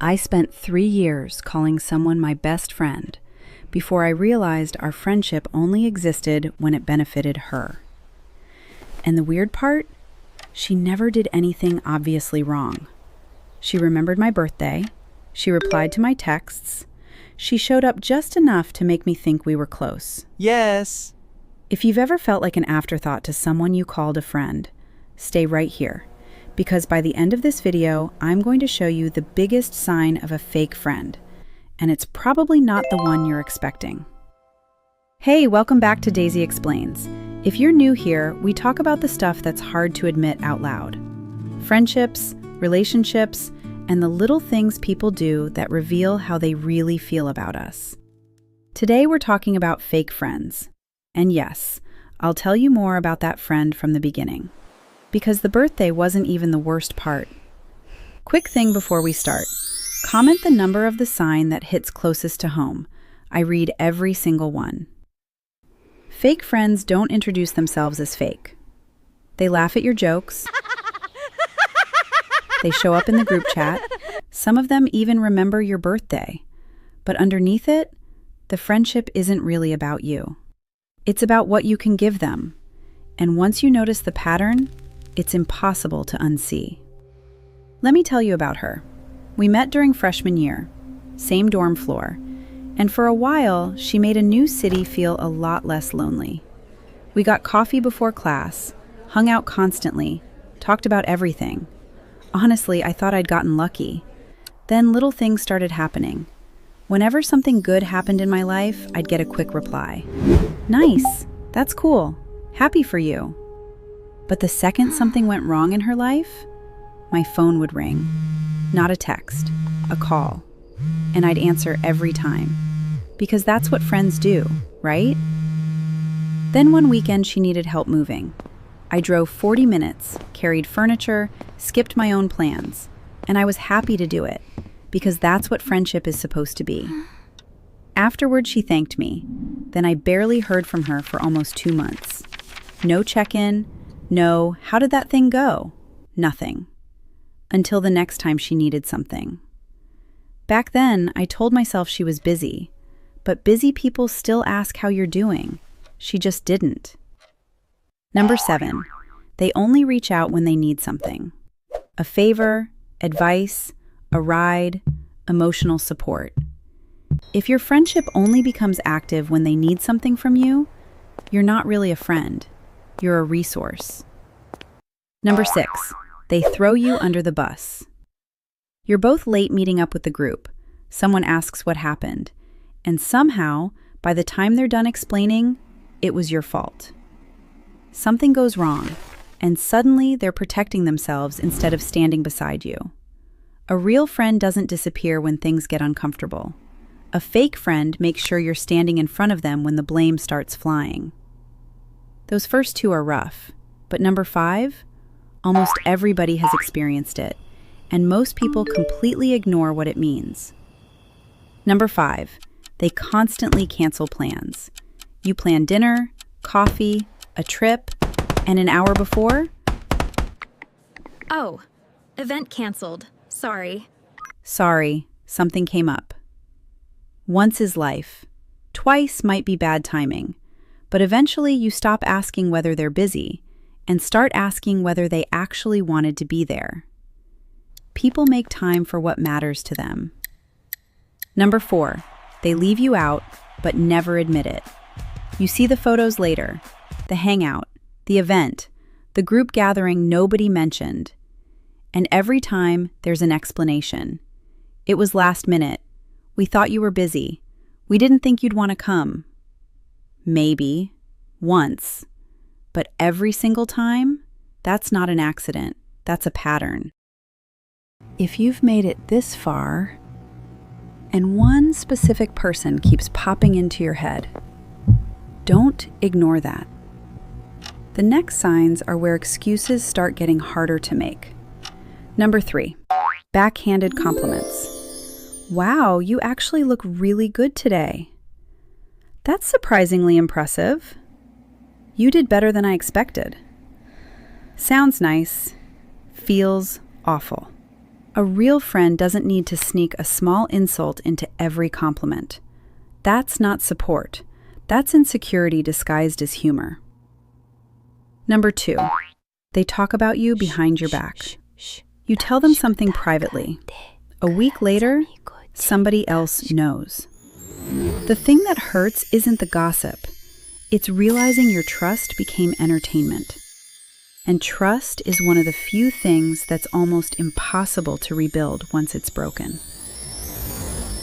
I spent 3 years calling someone my best friend before I realized our friendship only existed when it benefited her. And the weird part? She never did anything obviously wrong. She remembered my birthday. She replied to my texts. She showed up just enough to make me think we were close. Yes. If you've ever felt like an afterthought to someone you called a friend, stay right here. Because by the end of this video, I'm going to show you the biggest sign of a fake friend. And it's probably not the one you're expecting. Hey, welcome back to Daisy Explains. If you're new here, we talk about the stuff that's hard to admit out loud. Friendships, relationships, and the little things people do that reveal how they really feel about us. Today we're talking about fake friends. And yes, I'll tell you more about that friend from the beginning. Because the birthday wasn't even the worst part. Quick thing before we start. Comment the number of the sign that hits closest to home. I read every single one. Fake friends don't introduce themselves as fake. They laugh at your jokes. They show up in the group chat. Some of them even remember your birthday. But underneath it, the friendship isn't really about you. It's about what you can give them. And once you notice the pattern, it's impossible to unsee. Let me tell you about her. We met during freshman year, same dorm floor, and for a while, she made a new city feel a lot less lonely. We got coffee before class, hung out constantly, talked about everything. Honestly, I thought I'd gotten lucky. Then little things started happening. Whenever something good happened in my life, I'd get a quick reply. Nice, that's cool, happy for you. But the second something went wrong in her life, my phone would ring. Not a text, a call. And I'd answer every time. Because that's what friends do, right? Then one weekend she needed help moving. I drove 40 minutes, carried furniture, skipped my own plans. And I was happy to do it, because that's what friendship is supposed to be. Afterward, she thanked me. Then I barely heard from her for almost 2 months. No check-in. No, how did that thing go? Nothing. Until the next time she needed something. Back then, I told myself she was busy. But busy people still ask how you're doing. She just didn't. Number 7. They only reach out when they need something. A favor, advice, a ride, emotional support. If your friendship only becomes active when they need something from you, you're not really a friend. You're a resource. Number 6, they throw you under the bus. You're both late meeting up with the group. Someone asks what happened. And somehow, by the time they're done explaining, it was your fault. Something goes wrong, and suddenly they're protecting themselves instead of standing beside you. A real friend doesn't disappear when things get uncomfortable. A fake friend makes sure you're standing in front of them when the blame starts flying. Those first 2 are rough, but number 5, almost everybody has experienced it, and most people completely ignore what it means. Number 5, they constantly cancel plans. You plan dinner, coffee, a trip, and an hour before? Oh, event canceled. Sorry. Sorry, something came up. Once is life. Twice might be bad timing. But eventually you stop asking whether they're busy and start asking whether they actually wanted to be there. People make time for what matters to them. Number 4, they leave you out but never admit it. You see the photos later, the hangout, the event, the group gathering nobody mentioned. And every time there's an explanation. It was last minute. We thought you were busy. We didn't think you'd want to come. Maybe, once, but every single time, that's not an accident, that's a pattern. If you've made it this far, and one specific person keeps popping into your head, don't ignore that. The next signs are where excuses start getting harder to make. Number 3, backhanded compliments. Wow, you actually look really good today. That's surprisingly impressive. You did better than I expected. Sounds nice, feels awful. A real friend doesn't need to sneak a small insult into every compliment. That's not support. That's insecurity disguised as humor. Number 2, they talk about you behind your back. You tell them something privately. A week later, somebody else knows. The thing that hurts isn't the gossip. It's realizing your trust became entertainment. And trust is one of the few things that's almost impossible to rebuild once it's broken.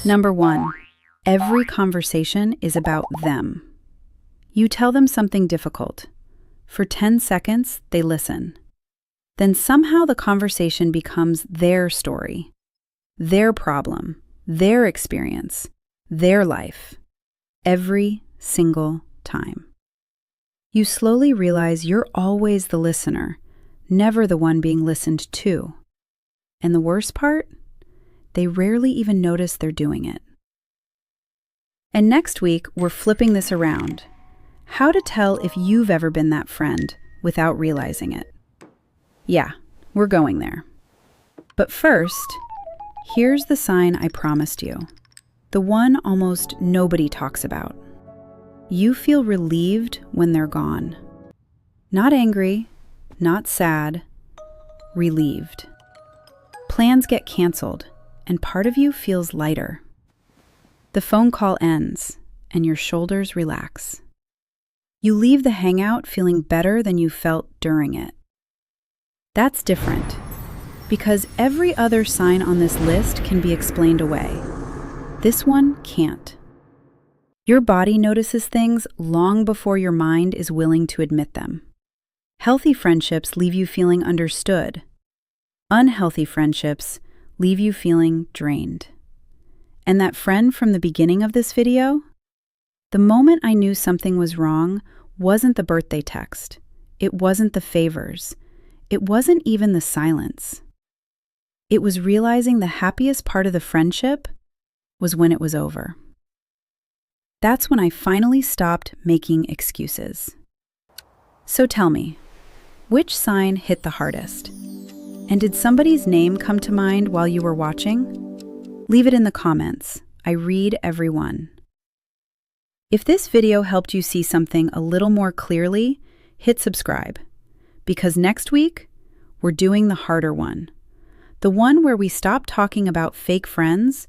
Number 1, every conversation is about them. You tell them something difficult. For 10 seconds, they listen. Then somehow the conversation becomes their story, their problem, their experience, their life, every single time. You slowly realize you're always the listener, never the one being listened to. And the worst part? They rarely even notice they're doing it. And next week, we're flipping this around. How to tell if you've ever been that friend without realizing it. Yeah, we're going there. But first, here's the sign I promised you. The one almost nobody talks about. You feel relieved when they're gone. Not angry, not sad, relieved. Plans get canceled, and part of you feels lighter. The phone call ends, and your shoulders relax. You leave the hangout feeling better than you felt during it. That's different, because every other sign on this list can be explained away. This one can't. Your body notices things long before your mind is willing to admit them. Healthy friendships leave you feeling understood. Unhealthy friendships leave you feeling drained. And that friend from the beginning of this video? The moment I knew something was wrong wasn't the birthday text. It wasn't the favors. It wasn't even the silence. It was realizing the happiest part of the friendship was when it was over. That's when I finally stopped making excuses. So tell me, which sign hit the hardest? And did somebody's name come to mind while you were watching? Leave it in the comments. I read every one. If this video helped you see something a little more clearly, hit subscribe. Because next week, we're doing the harder one. The one where we stop talking about fake friends